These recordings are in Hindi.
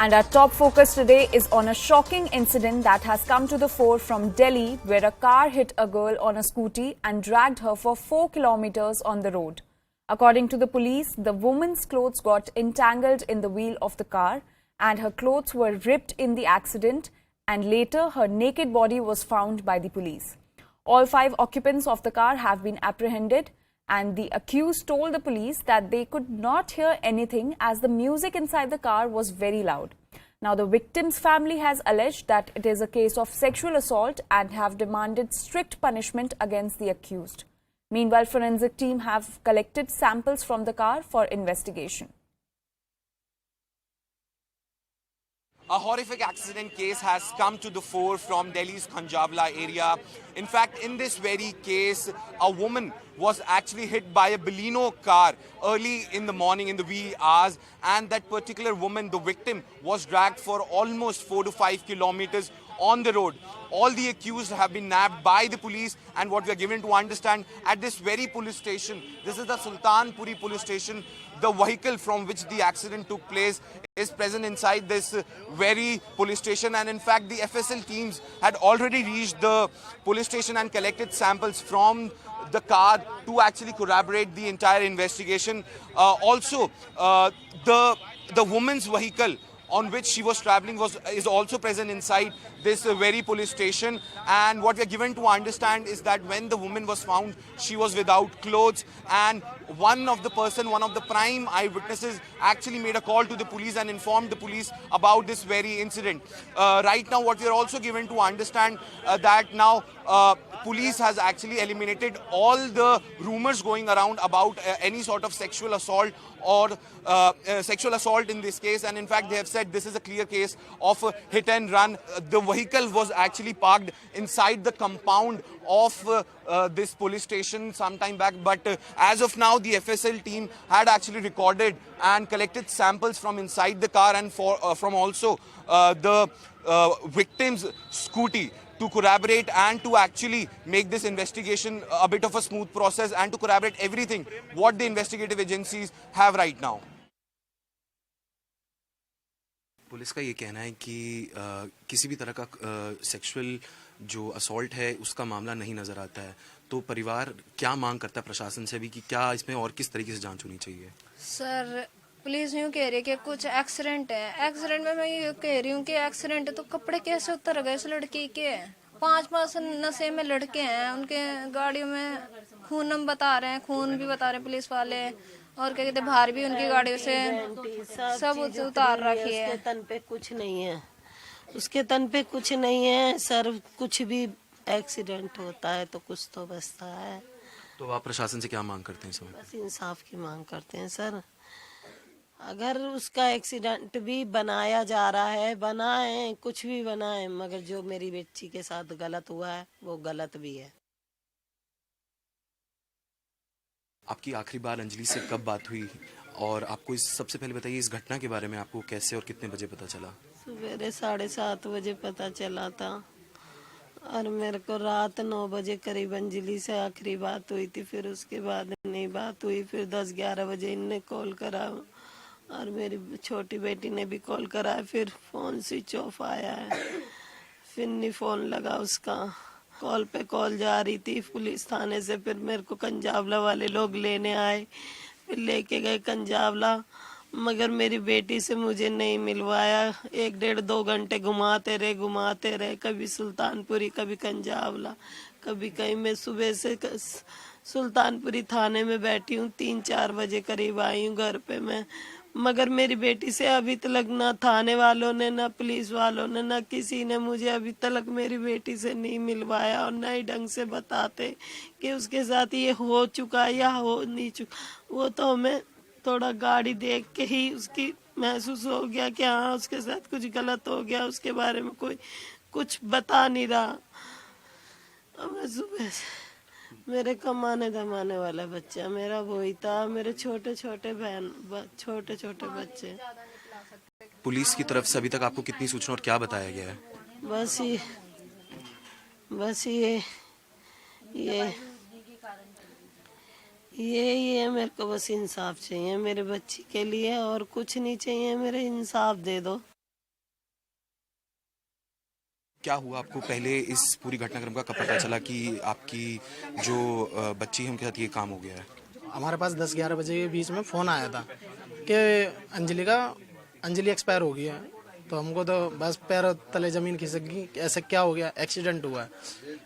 And our top focus today is on a shocking incident that has come to the fore from Delhi, where a car hit a girl on a scooty and dragged her for 4 kilometers on the road. According to the police, the woman's clothes got entangled in the wheel of the car and her clothes were ripped in the accident, and later her naked body was found by the police. All 5 occupants of the car have been apprehended, and the accused told the police that they could not hear anything as the music inside the car was very loud. Now, the victim's family has alleged that it is a case of sexual assault and have demanded strict punishment against the accused. Meanwhile, forensic team have collected samples from the car for investigation. A horrific accident case has come to the fore from Delhi's Khanjawala area. In fact, in this very case, a woman was actually hit by a Baleno car early in the morning in the wee hours, and that particular woman, the victim, was dragged for almost 4 to 5 kilometers on the road. All the accused have been nabbed by the police, and what we are given to understand at this very police station, this is the Sultanpuri police station, the vehicle from which the accident took place is present inside this very police station, and in fact the FSL teams had already reached the police station and collected samples from the car to actually corroborate the entire investigation. The woman's vehicle on which she was traveling is also present inside this very police station, and what we are given to understand is that when the woman was found, she was without clothes, and one of the prime eyewitnesses actually made a call to the police and informed the police about this very incident. Right now, what we are also given to understand that now police has actually eliminated all the rumors going around about any sort of sexual assault or sexual assault in this case, and in fact they have said this is a clear case of hit and run. The vehicle was actually parked inside the compound of this police station some time back, but as of now the FSL team had actually recorded and collected samples from inside the car and from also the victim's scooty to corroborate and to actually make this investigation a bit of a smooth process and to corroborate everything what the investigative agencies have right now. Police का ये कहना है कि किसी भी तरह का सेक्सुअल जो असॉल्ट है उसका मामला नहीं नज़र आता है, तो परिवार क्या मांग करता है प्रशासन से भी कि क्या इसमें और किस तरीके से जांच होनी चाहिए? सर, पुलिस यूँ कह रही है कि कुछ एक्सीडेंट है। एक्सीडेंट में मैं ये कह रही हूँ कि एक्सीडेंट है तो कपड़े कैसे उतर गए इस लड़की के? 5 नशे में लड़के हैं, उनके गाड़ियों में खून हम बता रहे हैं, खून भी बता रहे हैं पुलिस वाले, और क्या कहते हैं बाहर भी उनकी गाड़ियों से सब उतार रखी है। उसके तन पे कुछ नहीं है, उसके तन पे कुछ नहीं है सर। कुछ भी एक्सीडेंट होता है तो कुछ तो बचता है। तो आप प्रशासन से क्या मांग करते हैं सर? बस इंसाफ की मांग करते हैं सर। अगर उसका एक्सीडेंट भी बनाया जा रहा है, बनाए कुछ भी बनाए, मगर जो मेरी बच्ची के साथ गलत हुआ है वो गलत भी है। आपकी आखिरी बार अंजलि से कब बात हुई, और आपको सबसे पहले बताइए इस घटना के बारे में आपको कैसे और कितने बजे पता चला? सवेरे 7:30 बजे पता चला था, और मेरे को रात 9 बजे करीब अंजलि से आखिरी बात हुई थी। फिर उसके बाद नहीं बात हुई। फिर 10-11 बजे इनने कॉल करा और मेरी छोटी बेटी ने भी कॉल करा। फिर फोन स्विच ऑफ आया है, फिर नहीं फोन लगा उसका। कॉल पे कॉल जा रही थी पुलिस थाने से। फिर मेरे को कंजावला वाले लोग लेने आए, फिर लेके गए कंजावला, मगर मेरी बेटी से मुझे नहीं मिलवाया। 1-1.5-2 घंटे घुमाते रहे, कभी सुल्तानपुरी, कभी कंजावला, कभी कहीं। मैं सुबह से सुल्तानपुरी थाने में बैठी हूँ, 3-4 बजे करीब आई हूँ घर पे मैं, मगर मेरी बेटी से अभी तक ना थाने वालों ने, ना पुलिस वालों ने, ना किसी ने मुझे अभी तक मेरी बेटी से नहीं मिलवाया, और ना ही ढंग से बताते कि उसके साथ ये हो चुका या हो नहीं चुका। वो तो हमें थोड़ा गाड़ी देख के ही उसकी महसूस हो गया कि हाँ उसके साथ कुछ गलत हो गया। उसके बारे में कोई कुछ बता नहीं रहा। मैं सुबह से मेरे कमाने धमाने वाला बच्चा मेरा वही था, मेरे छोटे छोटे बच्चे। पुलिस की तरफ से अभी तक आपको कितनी सूचना और क्या बताया गया है? बस ये मेरे को बस इंसाफ चाहिए मेरे बच्ची के लिए, और कुछ नहीं चाहिए। मेरे इंसाफ दे दो। क्या हुआ आपको पहले इस पूरी घटनाक्रम का कब पता चला कि आपकी जो बच्ची है उनके साथ ये काम हो गया है? हमारे पास 10-11 बजे के बीच में फ़ोन आया था कि अंजलि एक्सपायर हो गई है। तो हमको तो बस पैर तले ज़मीन खिसक गई, ऐसे क्या हो गया, एक्सीडेंट हुआ है।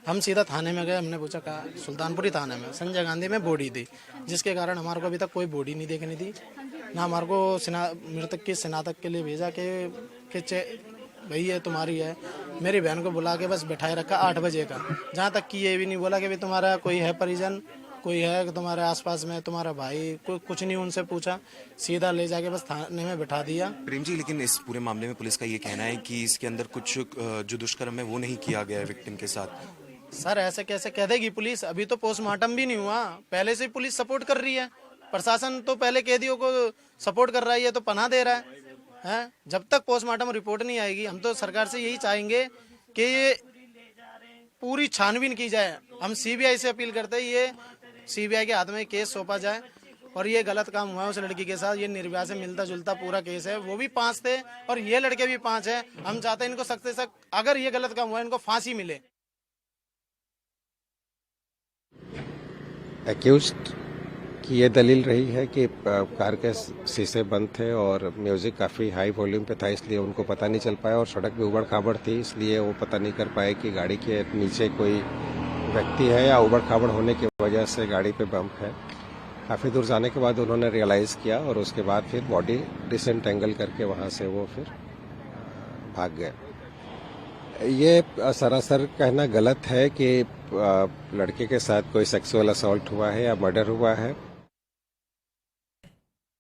हम सीधा थाने में गए, हमने पूछा कहा, सुल्तानपुरी थाने में संजय गांधी में बॉडी थी, जिसके कारण हमारे को अभी तक कोई बॉडी नहीं देखनी थी। ना हमारे को मृतक की स्नातक के लिए भेजा कि भाई ये तुम्हारी है। मेरी बहन को बुला के बस बिठाए रखा 8 बजे का, जहाँ तक कि ये भी नहीं बोला कि भाई तुम्हारा कोई है परिजन, कोई है तुम्हारे आसपास में, तुम्हारा भाई, कुछ नहीं उनसे पूछा, सीधा ले जाके बस थाने में बिठा दिया। प्रेम जी, लेकिन इस पूरे मामले में पुलिस का ये कहना है कि इसके अंदर कुछ जो दुष्कर्म है वो नहीं किया गया है विक्टिम के साथ। सर ऐसे कैसे कह देगी पुलिस? अभी तो पोस्टमार्टम भी नहीं हुआ, पहले से पुलिस सपोर्ट कर रही है। प्रशासन तो पहले कैदियों को सपोर्ट कर रहा है, ये तो पनाह दे रहा है। जब तक पोस्टमार्टम रिपोर्ट नहीं आएगी, हम तो सरकार से यही चाहेंगे कि ये पूरी छानबीन की जाए। हम सीबीआई से अपील करते हैं, ये सीबीआई के हाथ में केस सौंपा जाए। और ये गलत काम हुआ है उस लड़की के साथ, ये निर्भया से मिलता जुलता पूरा केस है। वो भी 5 थे और ये लड़के भी 5 हैं। हम चाहते हैं इनको सख्त से सख्त, अगर ये गलत काम हुआ है, इनको फांसी मिले। एक्यूज्ड की ये दलील रही है कि कार के शीशे बंद थे और म्यूजिक काफ़ी हाई वॉल्यूम पे था, इसलिए उनको पता नहीं चल पाया। और सड़क भी उबड़ खाबड़ थी, इसलिए वो पता नहीं कर पाए कि गाड़ी के नीचे कोई व्यक्ति है या उबड़ खाबड़ होने की वजह से गाड़ी पे बम्प है। काफ़ी दूर जाने के बाद उन्होंने रियलाइज़ किया और उसके बाद फिर बॉडी डिसेंटेंगल करके वहाँ से वो फिर भाग गए। ये सरासर कहना गलत है कि लड़के के साथ कोई सेक्सुअल असॉल्ट हुआ है या मर्डर हुआ है।